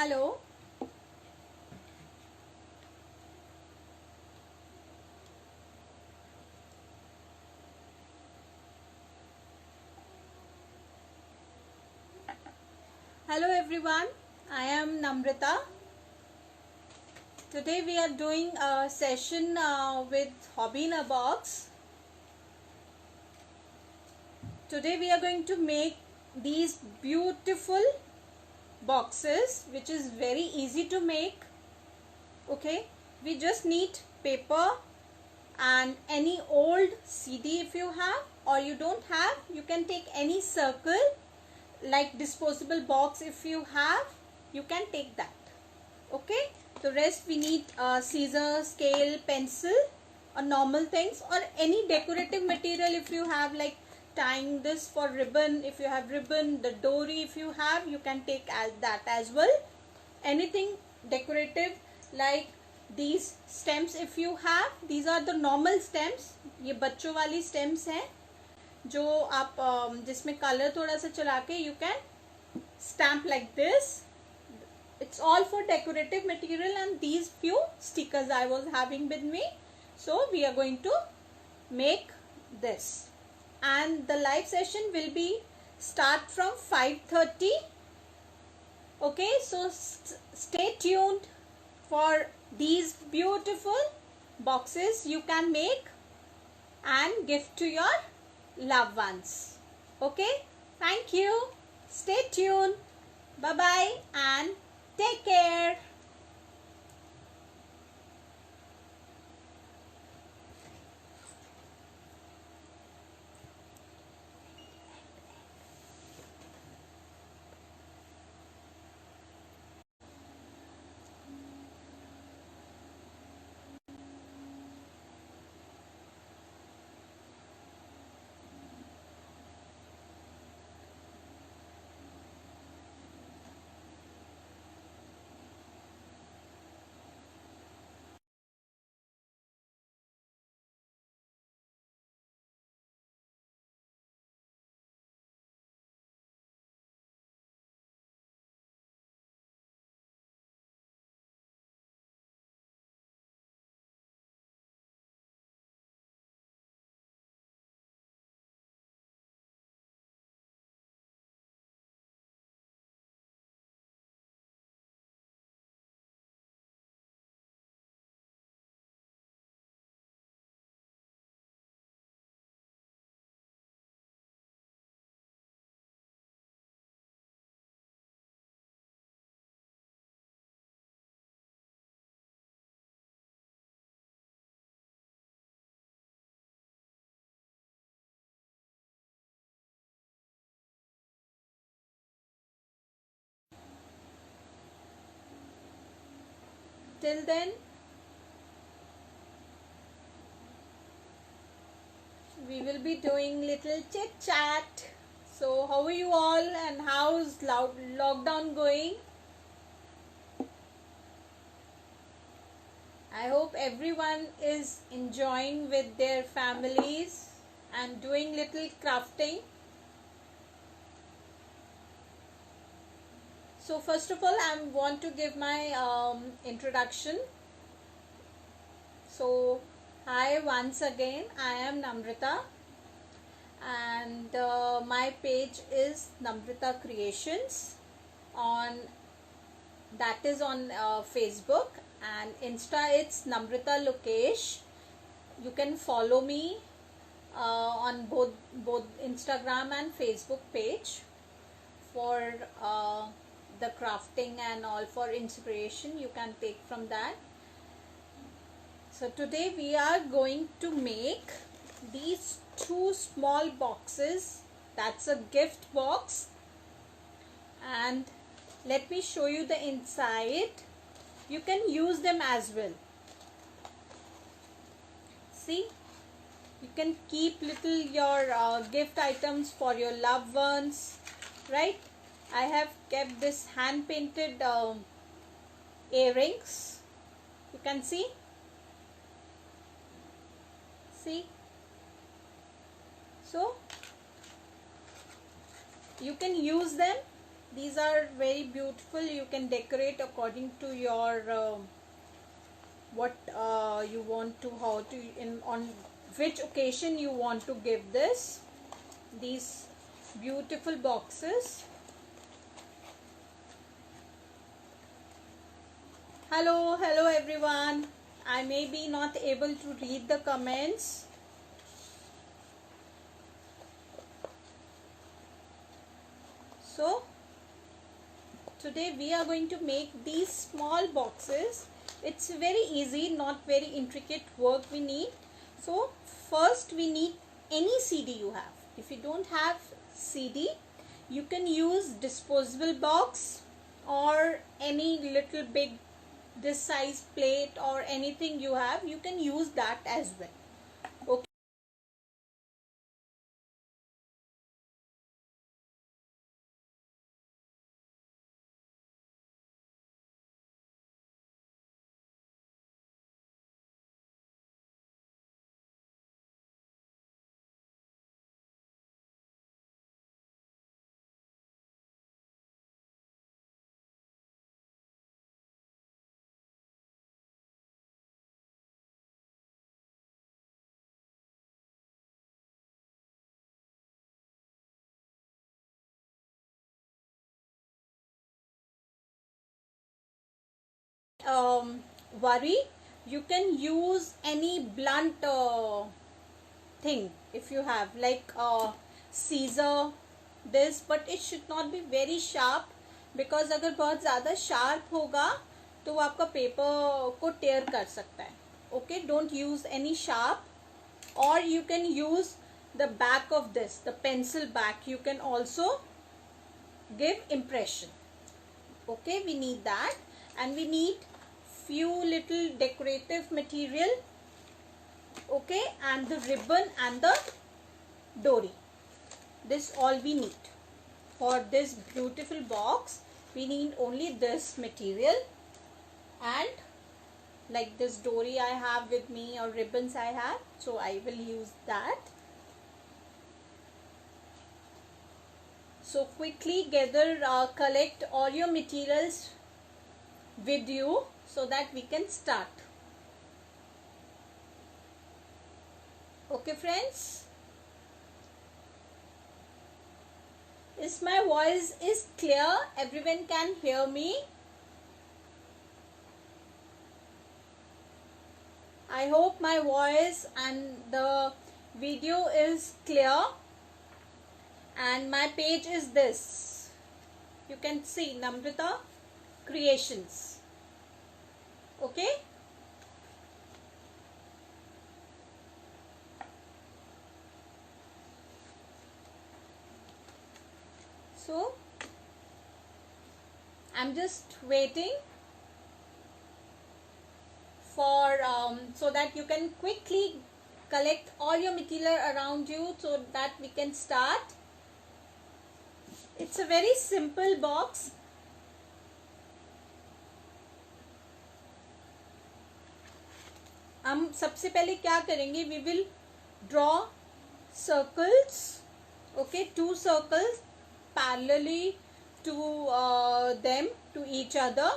Hello. Hello everyone. I am Namrata. Today we are doing a session with Hobby in a Box. Today we are going to make these beautiful boxes, which is very easy to make. Okay, we just need paper and any old CD if you have, or you don't have, you can take any circle like disposable box. If you have, you can take that. Okay, the rest we need scissors, scale, pencil, or normal things, or any decorative material if you have, like tying this for ribbon. If you have ribbon, the dory if you have, you can take that as well. Anything decorative like these stems if you have, these are the normal stems. ये बच्चों वाली stems हैं जो आप जिसमें colour थोड़ा सा चला के you can stamp like this. It's all for decorative material, and these few stickers I was having with me. So we are going to make this, and the live session will be start from 5:30. Okay, so stay tuned for these beautiful boxes you can make and gift to your loved ones. Okay, thank you. Stay tuned. Bye bye and take care. Till then, we will be doing little chit chat. So how are you all, and how's lockdown going? I hope everyone is enjoying with their families and doing little crafting. So first of all, I want to give my introduction. So hi once again, I am Namrata, and my page is Namrata Creations on Facebook, and Insta it's Namrata Lokesh. You can follow me on both Instagram and Facebook page for the crafting and all. For inspiration you can take from that. So today we are going to make these two small boxes. That's a gift box, and let me show you the inside. You can use them as well. See, you can keep little your gift items for your loved ones, right? I have kept this hand painted earrings. You can see. So you can use them These are very beautiful. You can decorate according to your what you want to, how to, on which occasion you want to give this, these beautiful boxes. Hello everyone. I may be not able to read the comments. So today we are going to make these small boxes. It's very easy, not very intricate work we need. So first we need any CD you have. If you don't have CD, you can use disposable box or any little big this size plate or anything you have, you can use that as well. Okay. Worry, you can use any blunt thing if you have, like scissor, this, but it should not be very sharp, because अगर बहुत ज़्यादा sharp होगा तो वो आपका paper को tear कर सकता है. Okay, don't use any sharp. Or you can use the back of this, the pencil back, you can also give impression. Okay, we need that, and we need few little decorative material. Okay, and the ribbon and the dory. This all we need for this beautiful box. We need only this material, and like this dory I have with me, or ribbons I have, so I will use that. So quickly gather, collect all your materials with you so that we can start. Okay friends, is my voice is clear? Everyone can hear me? I hope my voice and the video is clear. And my page is this. You can see Namrata Creations. Okay. So I'm just waiting for so that you can quickly collect all your material around you so that we can start. It's a very simple box. हम सबसे पहले क्या करेंगे, we will draw circles. Okay, 2 circles parallelly to them, to each other,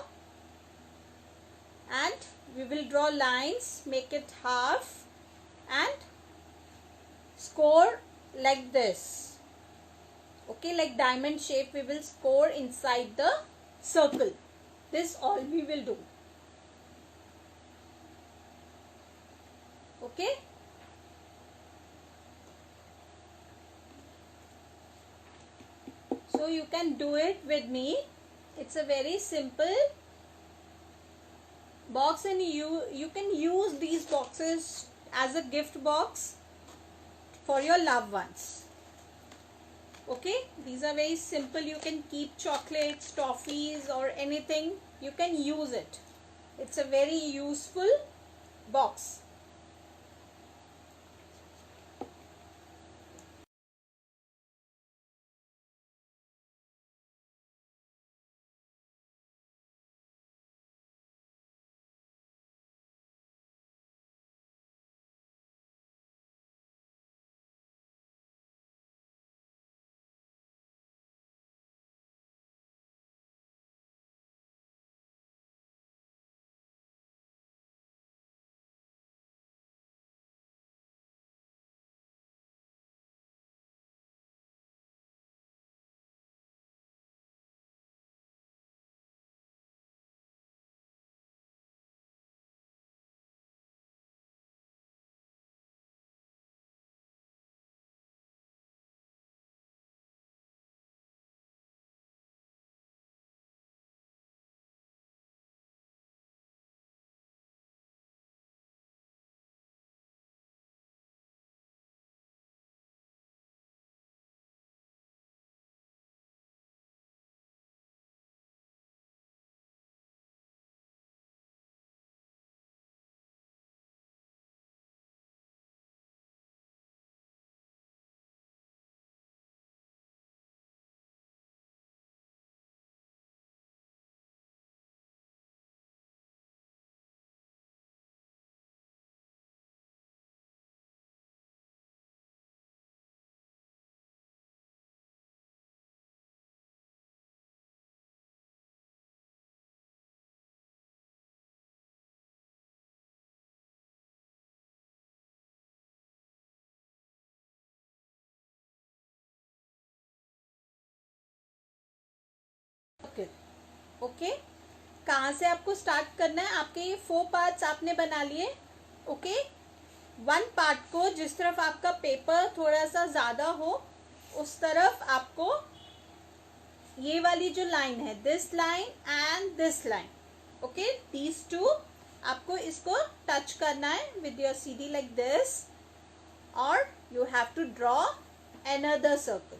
and we will draw lines, make it half, and score like this. Okay, like diamond shape we will score inside the circle. This all we will do. Okay. So you can do it with me. It's a very simple box, and you can use these boxes as a gift box for your loved ones. Okay, these are very simple. You can keep chocolates, toffees, or anything. You can use it. It's a very useful box. Okay, कहाँ से आपको start करना है? आपके ये 4 parts आपने बना लिए. ओके, 1 पार्ट को जिस तरफ आपका पेपर थोड़ा सा ज़्यादा हो उस तरफ आपको ये वाली जो लाइन है, this line and this line, okay, these two, आपको इसको टच करना है with your CD like this, और you have to draw another circle.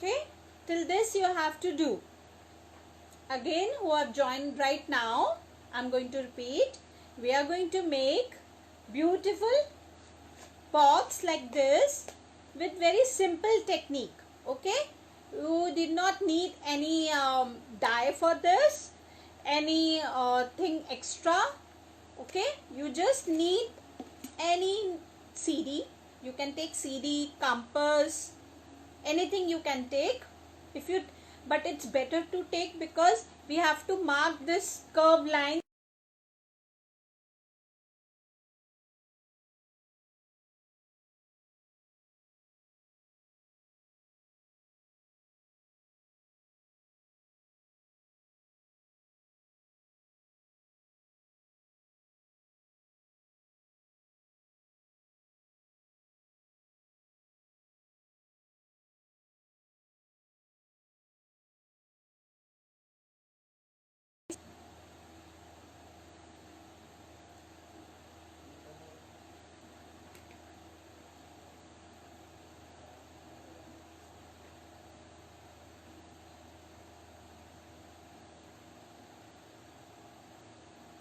Okay, till this you have to do. Again, who have joined right now, I'm going to repeat. We are going to make beautiful box like this with very simple technique. Okay, you did not need any dye for this, any thing extra. Okay, you just need any CD. You can take CD, compass, anything you can take. If you, but it's better to take because we have to mark this curve line.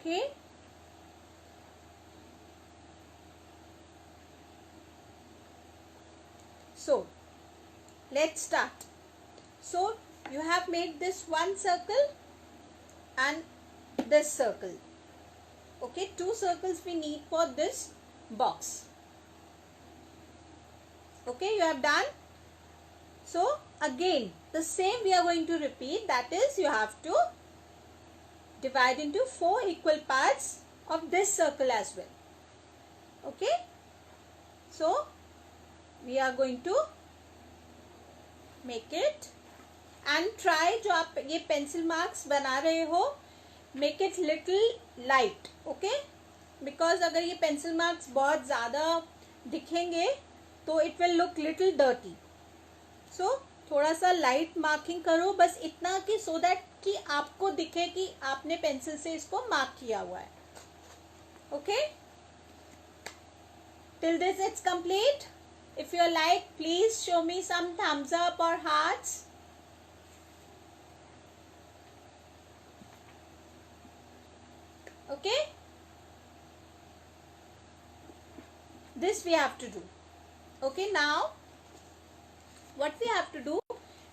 Okay, so let's start. So you have made this one circle and this circle. Okay, 2 circles we need for this box. Okay, you have done. So again the same we are going to repeat, that is you have to divide into 4 equal parts of this circle as well. Okay, so we are going to make it and try, जो आप ये pencil marks बना रहे हो, make it little light. Okay, because अगर ये pencil marks बहुत ज़्यादा दिखेंगे तो it will look little dirty. So थोड़ा सा लाइट मार्किंग करो, बस इतना कि so that कि आपको दिखे कि आपने पेंसिल से इसको मार्क किया हुआ है. Okay, till this it's complete. If you like, please show me some thumbs up or hearts. Okay, this we have to do. Okay, now what we have to do,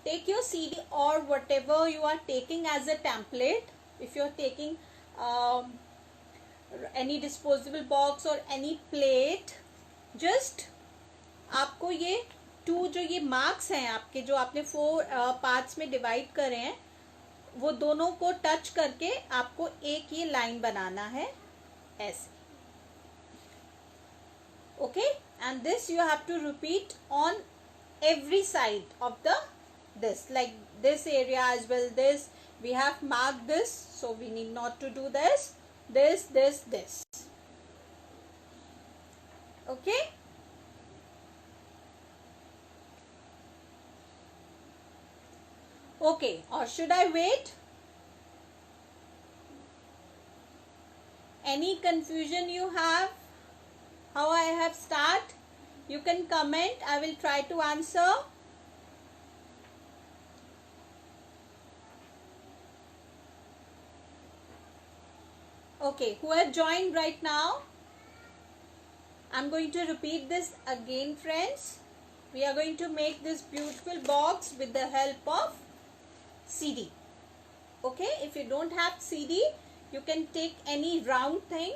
take your CD or whatever you are taking as a template. If you are taking any disposable box or any plate, just आपको ये 2 जो ये marks हैं आपके, जो आपने 4 parts में divide करे हैं, वो दोनों को टच करके आपको एक ये लाइन बनाना है ऐसे. Okay, and this you have to repeat on every side of the this, like this area as well. This we have marked this, so we need not to do this. This. Okay, okay, or should I wait? any confusion you have, how I have start, you can comment. I will try to answer. Okay, who have joined right now? I'm going to repeat this again, friends. We are going to make this beautiful box with the help of CD. Okay, if you don't have CD, you can take any round thing,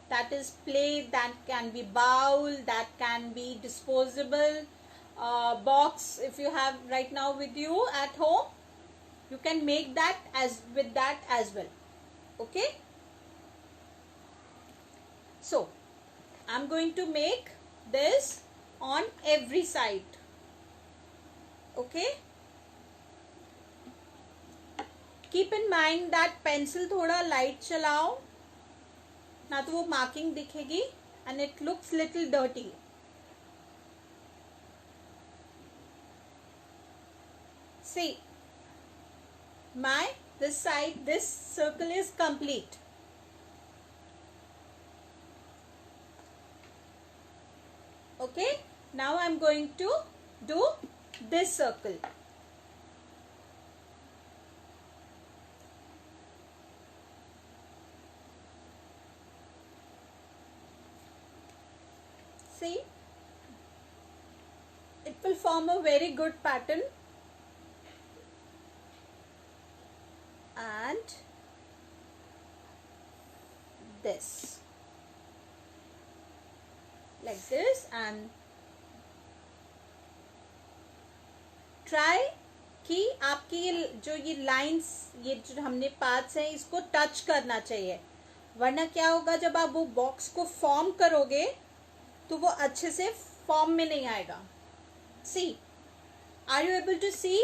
that is plate, that can be bowl, that can be disposable box. If you have right now with you at home, you can make that with that as well. Okay, so I'm going to make this on every side. Okay, keep in mind that pencil थोड़ा light चलाओ, ना तो वो marking दिखेगी and it looks little dirty. See, this side, this circle is complete. Okay, now I'm going to do this circle. See, it will form a very good pattern. And this, like this, and try कि आपकी ये lines, ये जो हमने parts हैं, इसको touch करना चाहिए, वरना क्या होगा, जब आप वो बॉक्स को फॉर्म करोगे तो वो अच्छे से फॉर्म में नहीं आएगा. See, are you able to see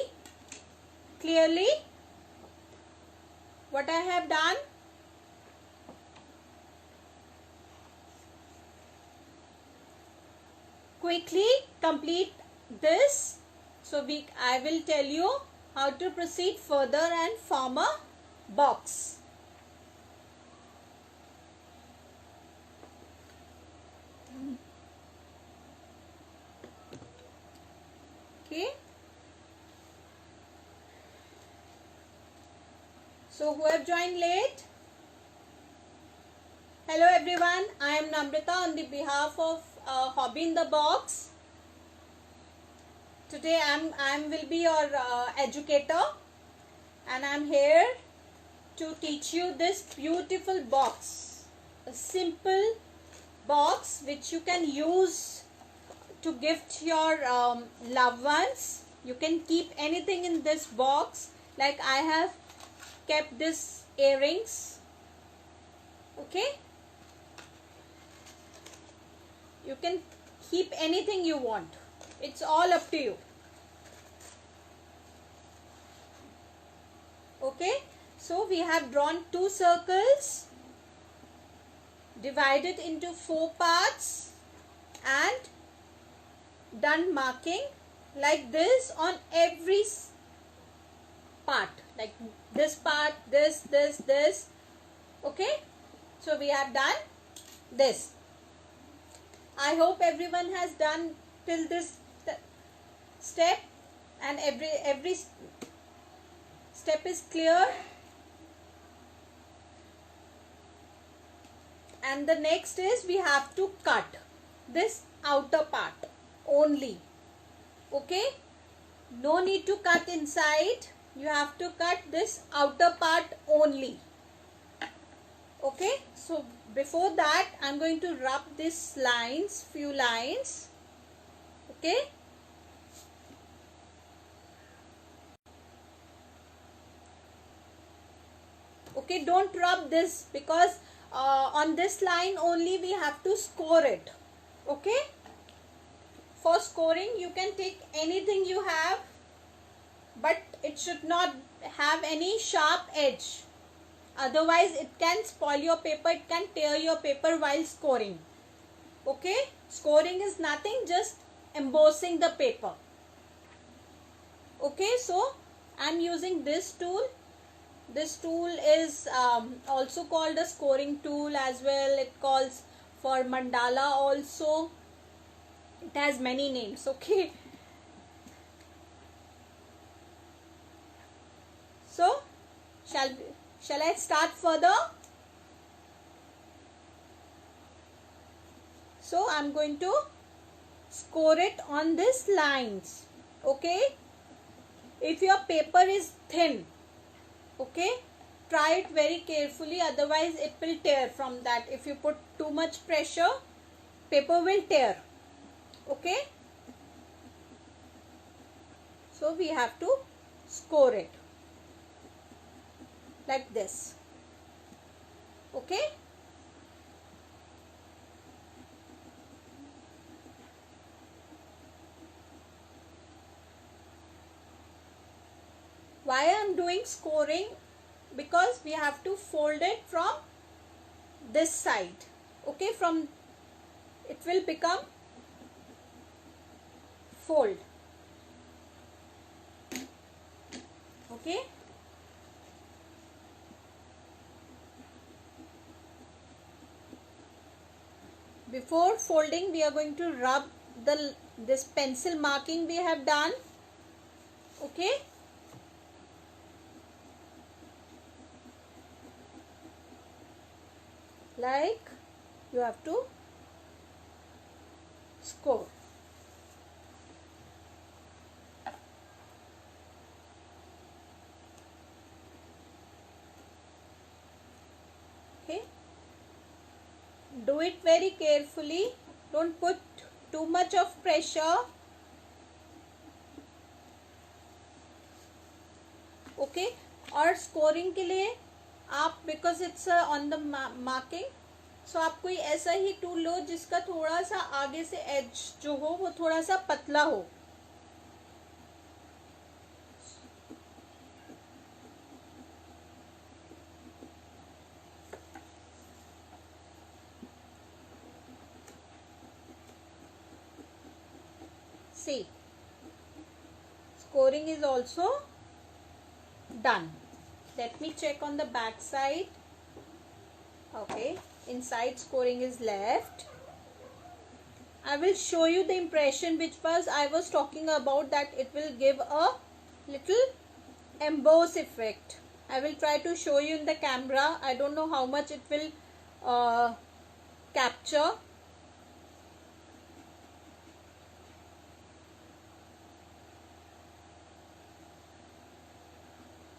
clearly what I have done? Quickly complete this. So I will tell you how to proceed further and form a box. Okay. So who have joined late? Hello everyone, I am Namrata on the behalf of Hobby in the Box. Today I will be your educator, and I am here to teach you this beautiful box. A simple box which you can use to gift your loved ones. You can keep anything in this box, like I have kept this earrings. Okay, you can keep anything you want, it's all up to you. Okay, so we have drawn 2 circles, divided into 4 parts, and done marking like this on every part, like this part, this. Okay, so we have done this. I hope everyone has done till this step, and every step is clear. And the next is we have to cut this outer part only. Okay, no need to cut inside, you have to cut this outer part only. Okay, so before that I'm going to rub these lines, few lines. Okay, okay, don't rub this, because on this line only we have to score it. Okay, for scoring you can take anything you have, but it should not have any sharp edge, otherwise it can spoil your paper, it can tear your paper while scoring. Okay, scoring is nothing, just embossing the paper. Okay, so I am using this tool This tool is also called a scoring tool as well. It calls for mandala also. It has many names. Okay. So shall I start further? So I'm going to score it on these lines. Okay. If your paper is thin, okay, try it very carefully, otherwise it will tear from that. If you put too much pressure, paper will tear. Okay. So we have to score it like this. Okay. Why I am doing scoring? Because we have to fold it from this side. Okay, from it will become fold. Okay. Before folding, we are going to rub this pencil marking we have done. Okay. Like you have to score. Okay. Do it very carefully. Don't put too much of pressure. Okay और scoring के लिए आप because it's on the marking, so आप कोई ऐसा ही tool लो जिसका थोड़ा सा आगे से एज जो हो वो थोड़ा सा पतला हो. See, scoring is also done. Let me check on the back side. Okay, inside scoring is left. I will show you the impression which I was talking about, that it will give a little emboss effect. I will try to show you in the camera. I don't know how much it will capture.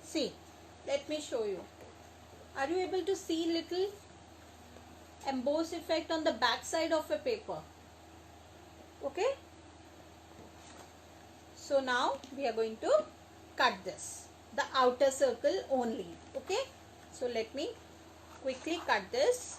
See, let me show you. Are you able to see little emboss effect on the back side of a paper? Okay. So now we are going to cut this, the outer circle only. Okay. So let me quickly cut this.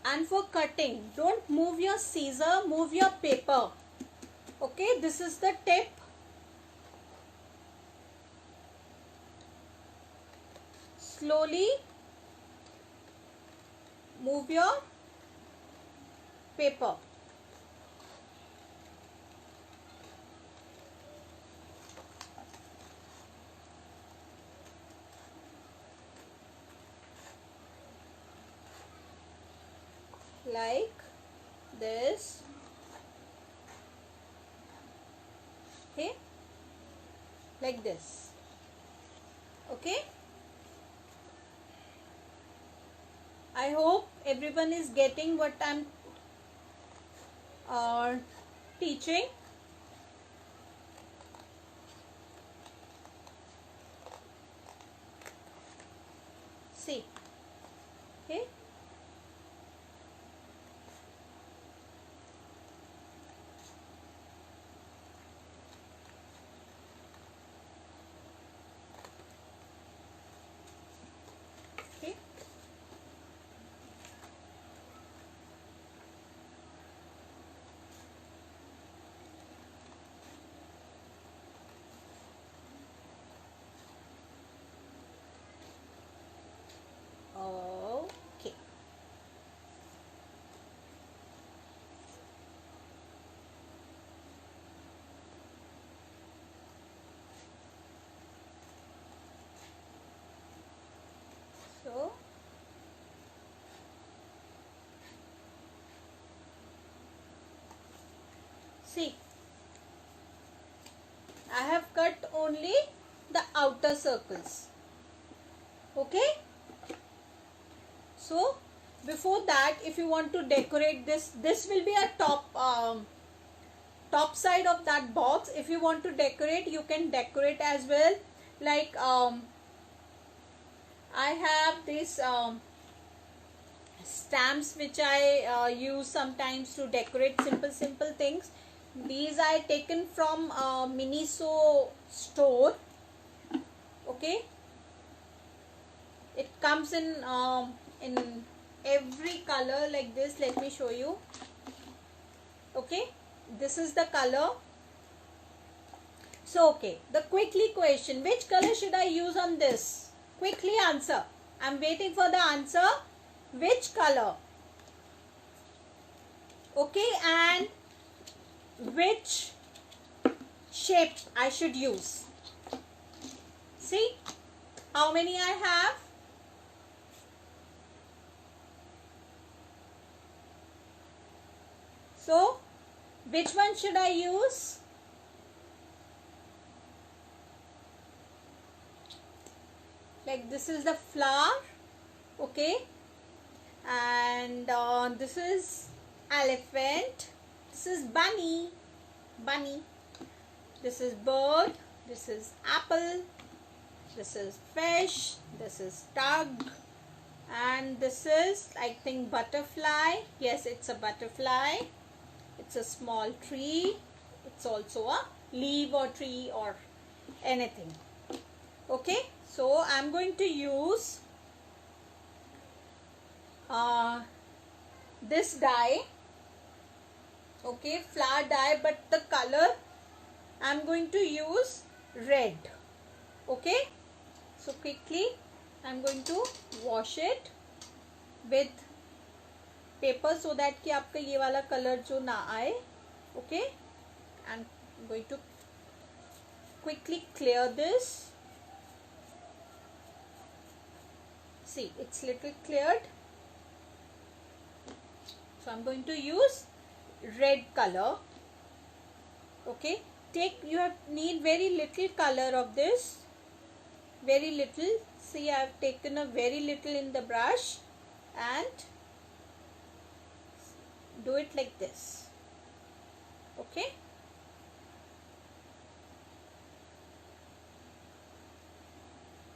And for cutting, don't move your scissor, move your paper. Okay, this is the tip. Slowly move your paper. Like this. Okay, like this. Okay, I hope everyone is getting what I'm teaching. See, okay. See, I have cut only the outer circles. Okay. So before that, if you want to decorate this will be a top side of that box. If you want to decorate, you can decorate as well. Like I have this stamps which I use sometimes to decorate simple things. These I taken from Miniso store. Okay, it comes in every color like this. Let me show you. Okay, this is the color. So okay, the quickly question, which color should I use on this? Quickly answer. I'm waiting for the answer. Which color? Okay, and which shape I should use? See how many I have? So which one should I use? Like this is the flower. Okay, and this is elephant, this is bunny, this is bird, this is apple, this is fish, this is tug, and this is, I think, butterfly. Yes, it's a butterfly. It's a small tree. It's also a leaf or tree or anything. Okay, so I'm going to use this dye. Okay, flower dye, but the color I'm going to use red. Okay, so quickly I'm going to wash it with paper so that कि आपका ये वाला color जो ना आए. Okay, I'm going to quickly clear this. See, it's little cleared. So I'm going to use red color. Okay, you need very little color of this, very little. See, I have taken a very little in the brush and do it like this. Okay,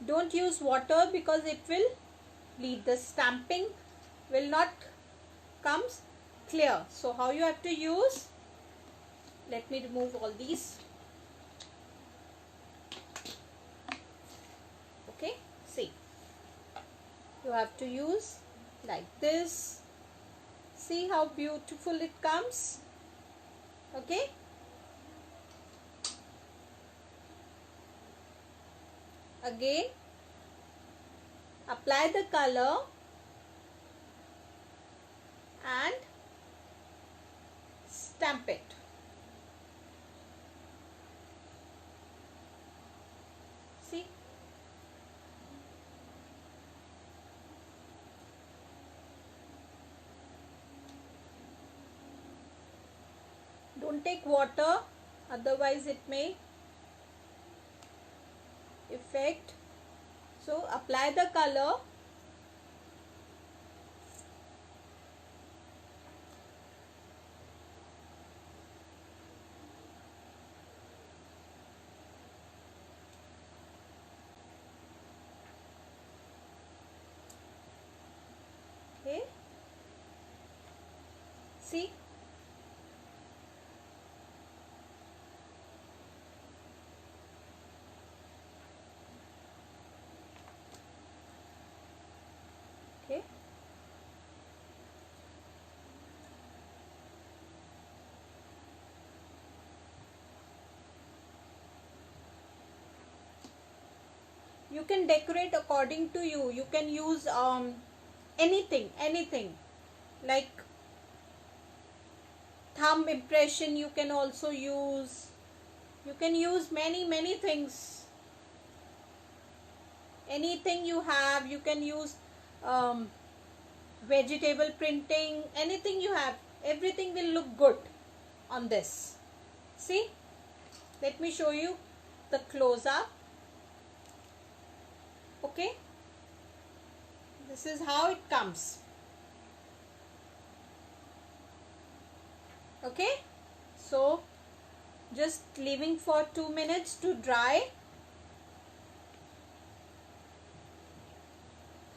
don't use water because it will lead, the stamping will not comes clear. So how you have to use, let me remove all these. Okay, see, you have to use like this. See how beautiful it comes. Okay, again apply the color and stamp it. See, don't take water, otherwise it may affect. So apply the color okay. See, okay, you can decorate according to you. You can use anything like thumb impression. You can also use, you can use many things. Anything you have, you can use vegetable printing, anything you have, everything will look good on this. See, let me show you the close up. Okay, this is how it comes. Okay, so just leaving for 2 minutes to dry.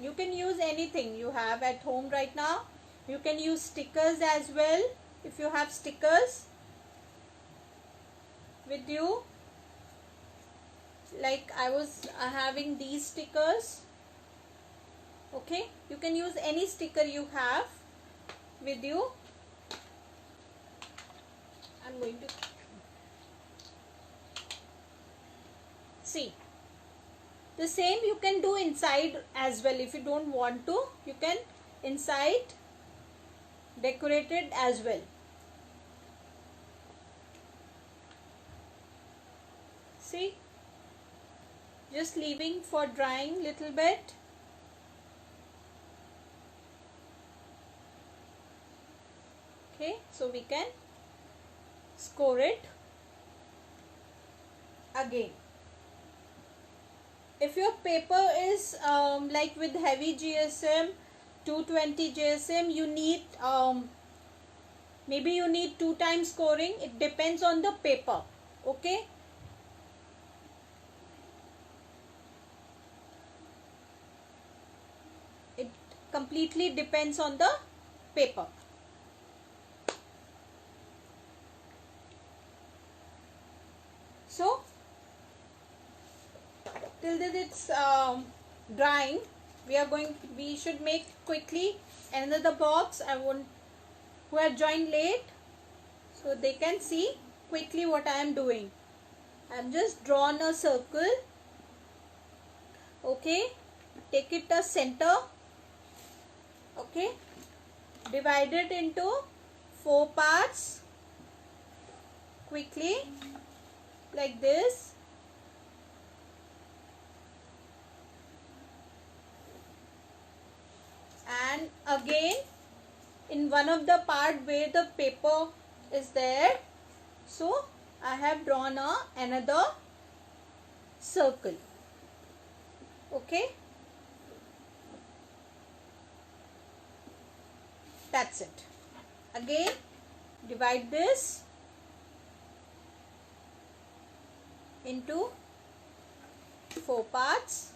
You can use anything you have at home right now. You can use stickers as well if you have stickers with you. Like I was having these stickers. Okay, you can use any sticker you have with you. I'm going to see. The same you can do inside as well. If you don't want to, you can inside decorate it as well. See, just leaving for drying little bit. Okay, so we can score it again. If your paper is like with heavy GSM, 220 GSM, you need maybe you need 2 times scoring. It depends on the paper. Okay, it completely depends on the paper. So till that it's drying, we should make quickly another box. I want who have joined late, so they can see quickly what I am doing. I am just drawn a circle. Okay, take it a center. Okay, divide it into 4 parts quickly like this. And again in one of the part where the paper is there, so I have drawn another circle. Okay, that's it. Again divide this into 4 parts.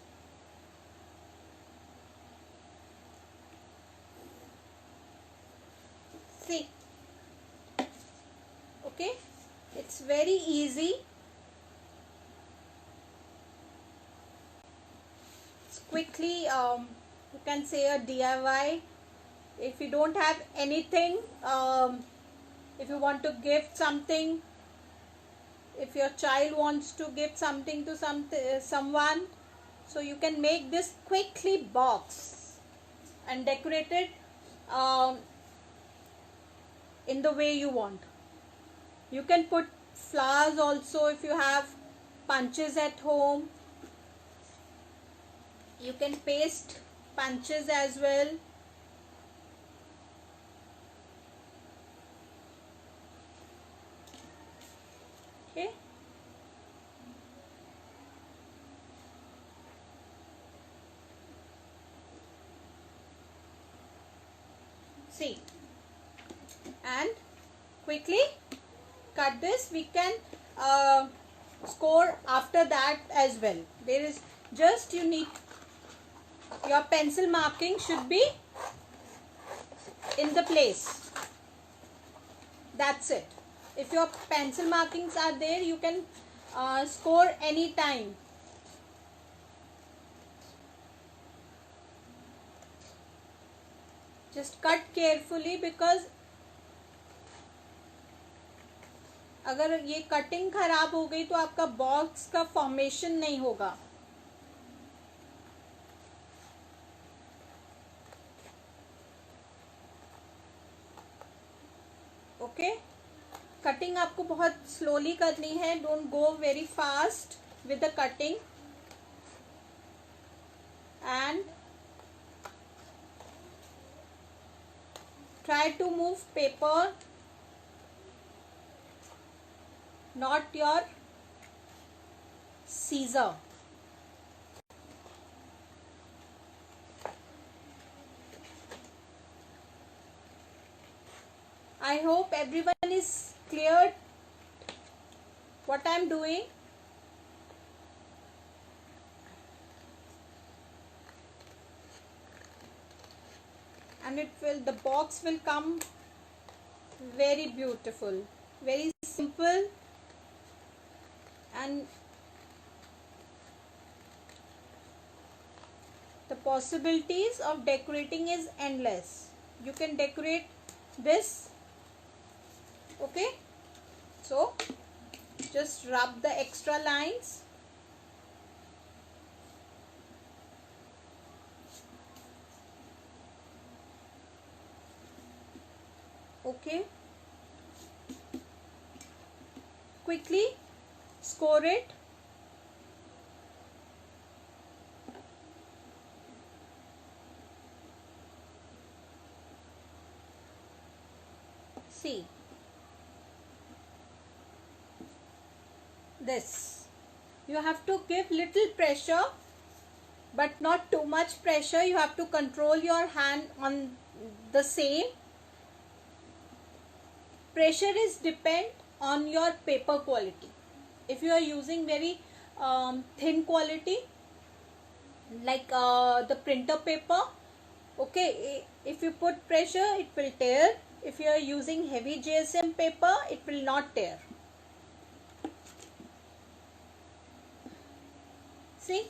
See, okay, it's very easy. It's quickly you can say a DIY. If you don't have anything, if you want to gift something, if your child wants to gift something to someone, so you can make this quickly box and decorate it in the way you want. You can put flowers also. If you have punches at home, you can paste punches as well. Okay, see, and quickly cut this. We can score after that as well. There is just, you need your pencil marking should be in the place. That's it. If your pencil markings are there, you can score any time. Just cut carefully, because अगर ये cutting खराब हो गई तो आपका box का formation नहीं होगा. ओके, कटिंग आपको बहुत स्लोली करनी है. Don't go very fast with the cutting. And try to move paper not your scissor. I hope everyone is clear what I am doing. And the box will come very beautiful, very simple, and the possibilities of decorating is endless. You can decorate this. Okay, so just rub the extra lines. Okay, quickly score it. See this, you have to give little pressure but not too much pressure. You have to control your hand on the same. Pressure is depend on your paper quality. If you are using very thin quality like the printer paper, okay, if you put pressure it will tear. If you are using heavy GSM paper it will not tear. See,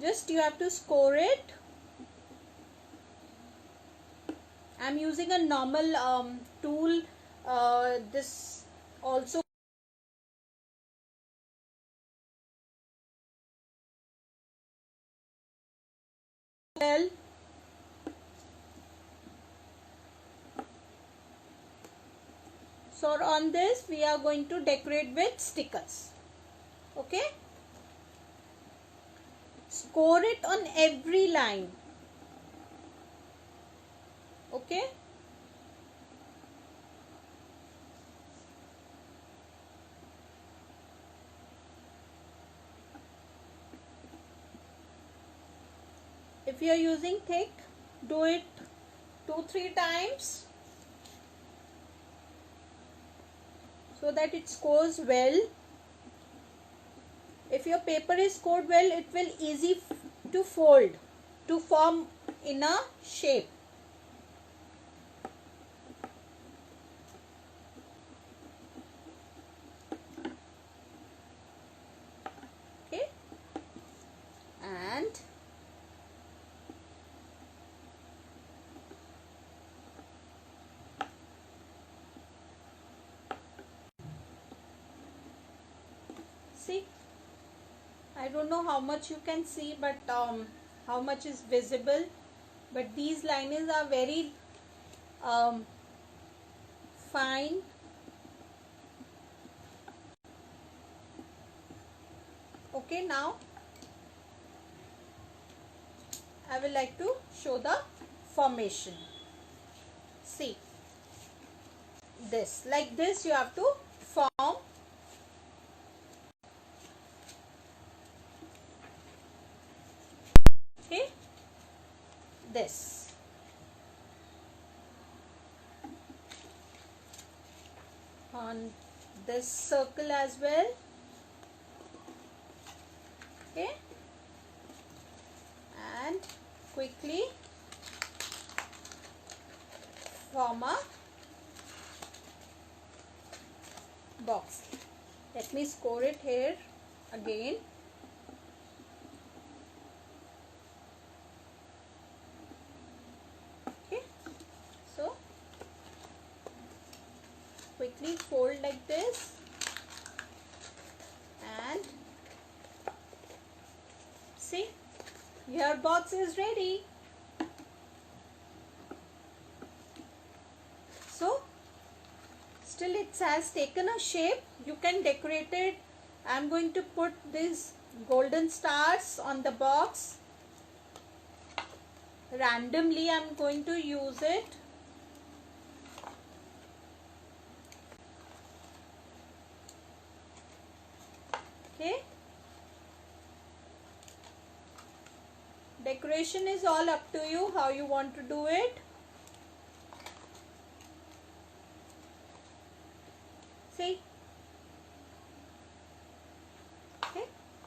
just you have to score it. I am using a normal tool. This also well. So on this we are going to decorate with stickers. Okay, score it on every line. Okay, if you are using thick, do it 2-3 times so that it scores well. If your paper is scored well, it will easy to fold, to form in a shape. Okay, and see, I don't know how much you can see, but how much is visible, but these lines are very fine. Okay, now I will like to show the formation. See, this, like this you have to form. Okay, this. On this circle as well. Okay, and quickly form a box. Let me score it here again. Okay, so quickly fold like this and see, your box is ready. So still it has taken a shape. You can decorate it. I am going to put these golden stars on the box. Randomly I am going to use it. Decoration is all up to you, how you want to do it. See? Okay.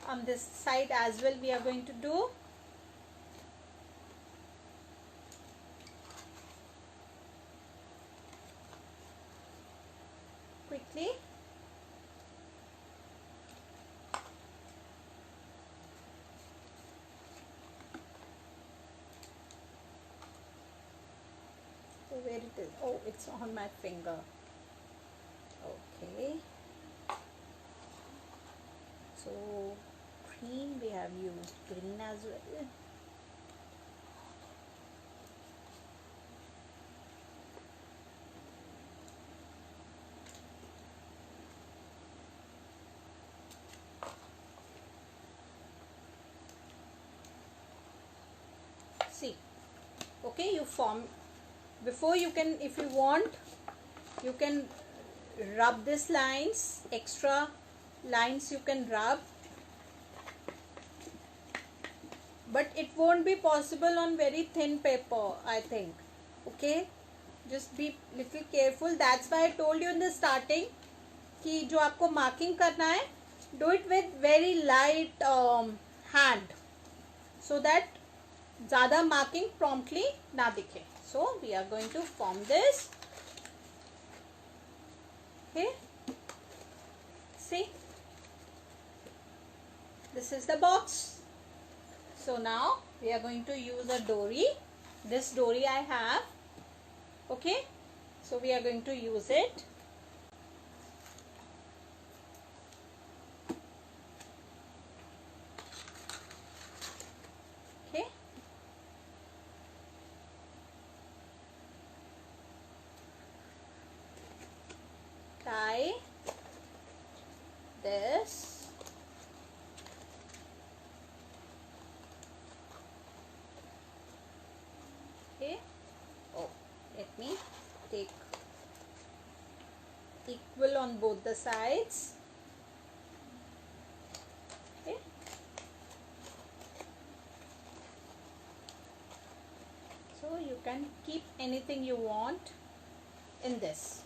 On this side as well we are going to do. Quickly. So where it is? Oh, it's on my finger. Okay. So green we have used green as well. See, okay, you form before you can, if you want, you can rub this lines, extra lines you can rub, but it won't be possible on very thin paper, I think. Okay, just be little careful. That's why I told you in the starting कि जो आपको marking करना है, do it with very light hand, so that ज़्यादा marking promptly ना दिखे. So we are going to form this. Okay, see, this is the box. So now we are going to use a dory. This dory I have. Okay, so we are going to use it. Okay, tie this. Okay, oh, let me take equal on both the sides. Okay, so you can keep anything you want in this.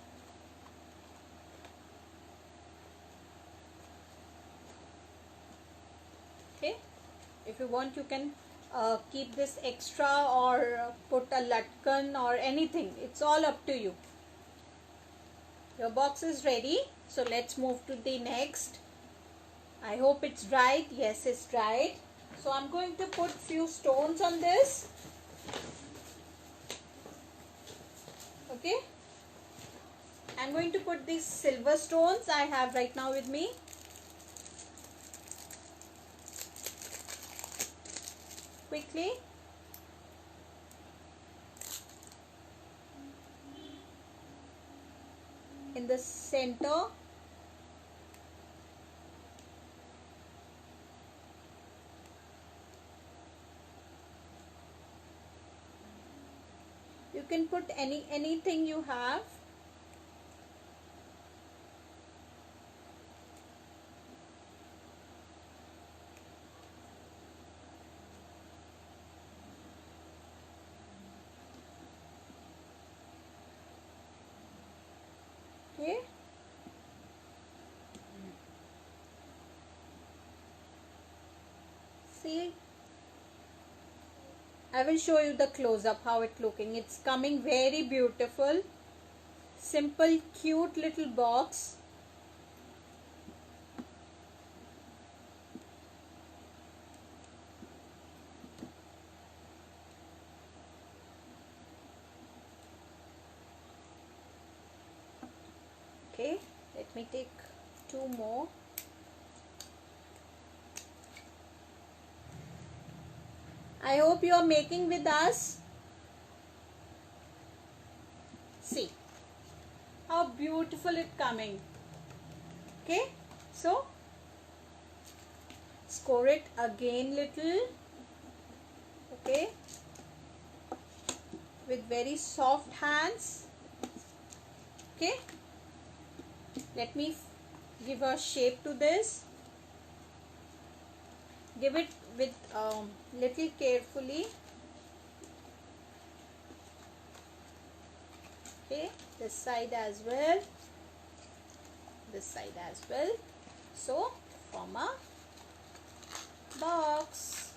Okay, if you want you can keep this extra or put a latkan or anything. It's all up to you. Your box is ready. So let's move to the next. I hope it's dried. Yes, it's dried. So I'm going to put few stones on this. Okay. I'm going to put these silver stones I have right now with me. Quickly. In the center. You can put anything you have. Okay. See, I will show you the close-up how it's looking. It's coming very beautiful. Simple, cute little box. Okay, let me take two more. I hope you are making with us. See how beautiful it's coming. Okay, so score it again little. Okay, with very soft hands. Okay, let me give a shape to this. Give it with little carefully. Okay, this side as well, this side as well. So form a box.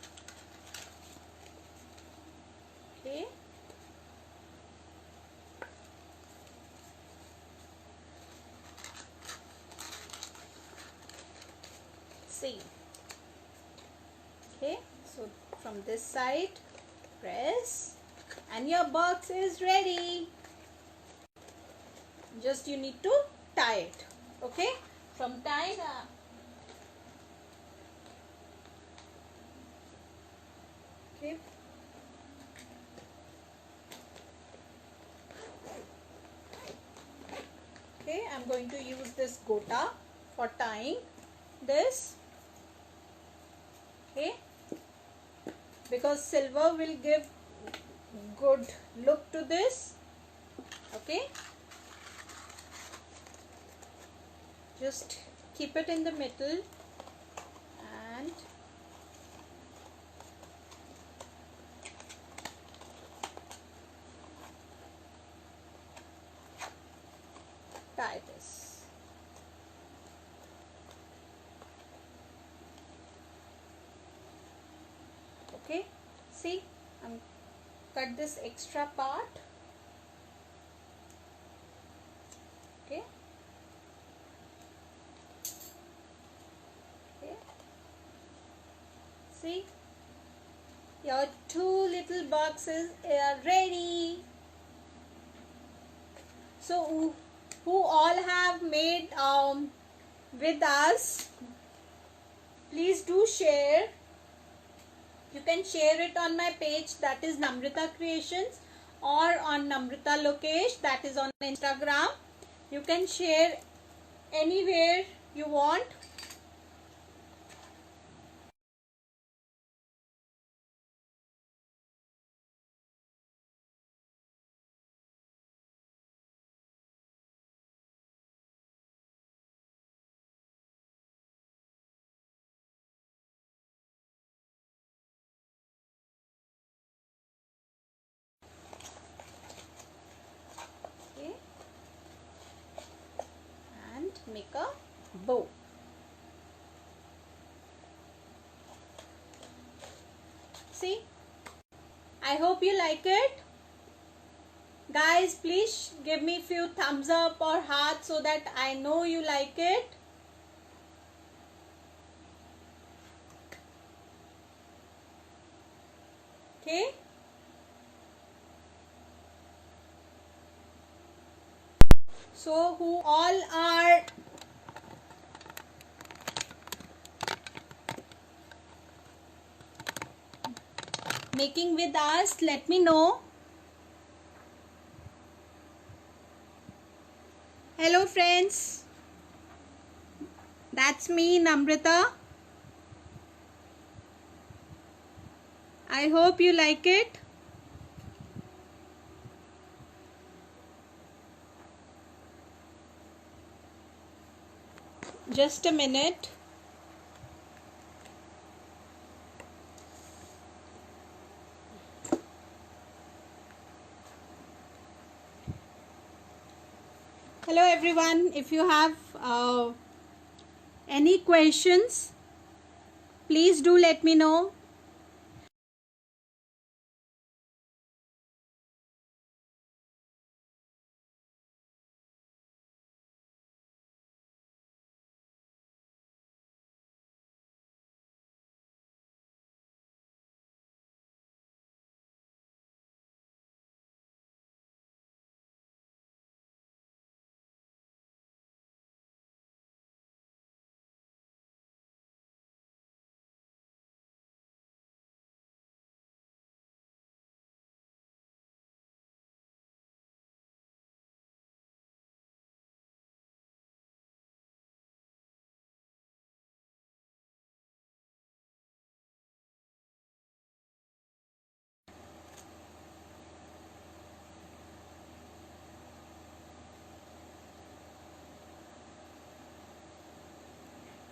Okay, see. Okay, so from this side press and your box is ready. Just you need to tie it. Okay, from tying okay, okay, I'm going to use this gota for tying this. Okay, because silver will give good look to this. Okay, just keep it in the middle and tie this. Okay, see, I'm cut this extra part. Okay, okay, see, your two little boxes are ready. So who all have made with us, please do share. You can share it on my page, that is Namrita Creations, or on Namrita Lokesh, that is on Instagram. You can share anywhere you want. Okay, and make a bow. See, I hope you like it. Guys, please give me few thumbs up or hearts so that I know you like it. Okay. So who all are making with us, let me know. Hello friends, that's me, Namrita. I hope you like it. Just a minute. Hello everyone, if you have any questions, please do let me know.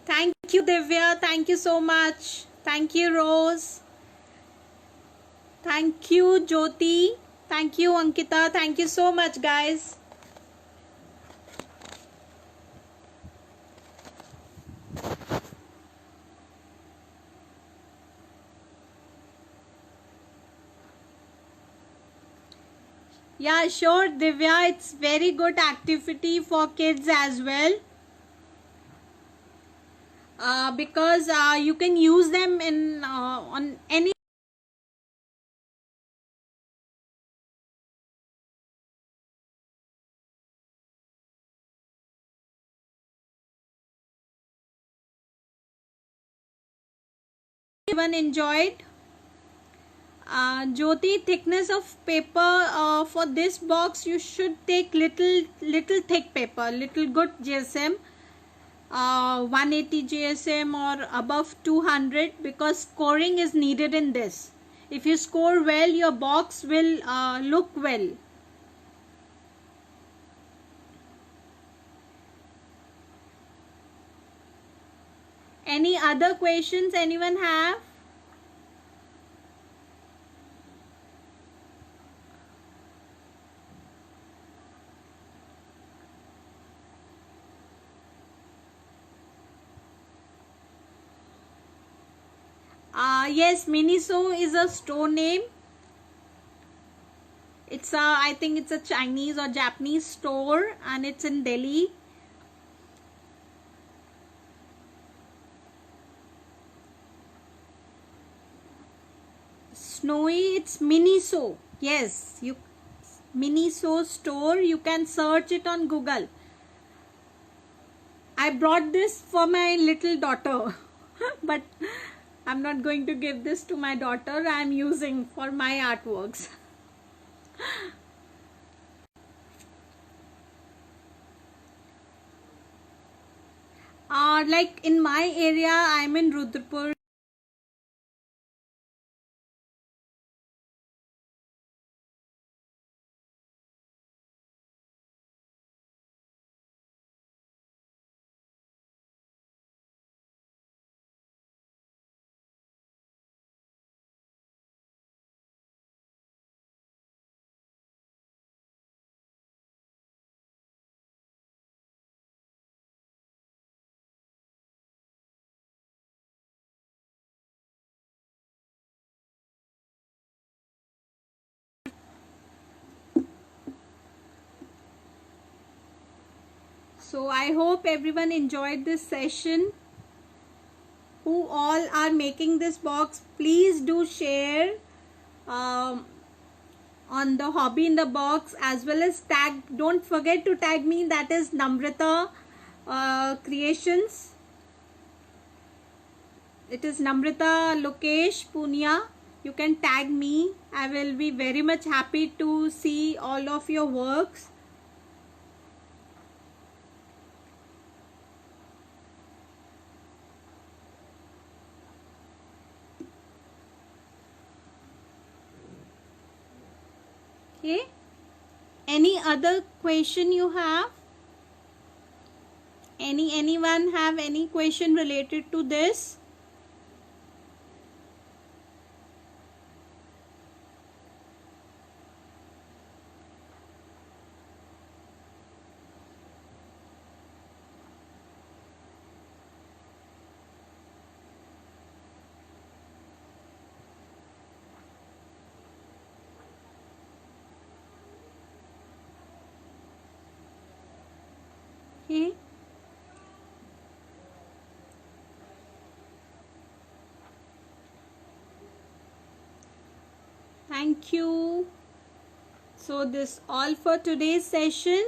Thank you, Divya. Thank you so much. Thank you, Rose. Thank you, Jyoti. Thank you, Ankita. Thank you so much, guys. Yeah, sure, Divya. It's very good activity for kids as well. Because you can use them in on any everyone enjoyed. Jyoti, thickness of paper for this box, you should take little thick paper, little good GSM, 180 GSM or above 200, because scoring is needed in this. If you score well, your box will look well. Any other questions anyone have? Yes, Miniso is a store name. It's I think it's a Chinese or Japanese store, and it's in Delhi. Snowy, it's Miniso. Yes, you Miniso store. You can search it on Google. I brought this for my little daughter, but I'm not going to give this to my daughter. I'm using for my artworks. Like in my area, I'm in Rudrapur. So I hope everyone enjoyed this session. Who all are making this box, please do share um, on the hobby in the box, as well as tag. Don't forget to tag me. That is Namrata Creations. It is Namrata Lokesh Punia. You can tag me. I will be very much happy to see all of your works. Okay. Any other question you have? Anyone have any question related to this? Okay. Thank you. So this all for today's session,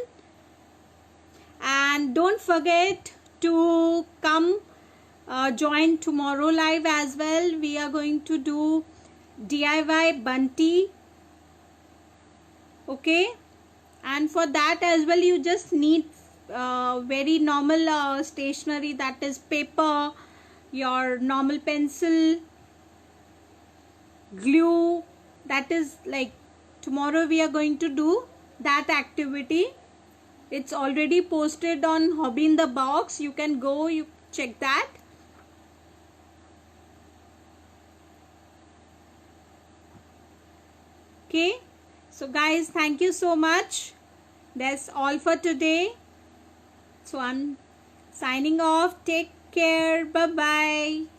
and don't forget to come join tomorrow live as well. We are going to do DIY Bunty. Okay, and for that as well you just need very normal stationery, that is paper, your normal pencil, glue. That is like tomorrow we are going to do that activity. It's already posted on Hobby in the Box. You can go, you check that. Okay, so guys, thank you so much. That's all for today. So I'm signing off. Take care. Bye bye.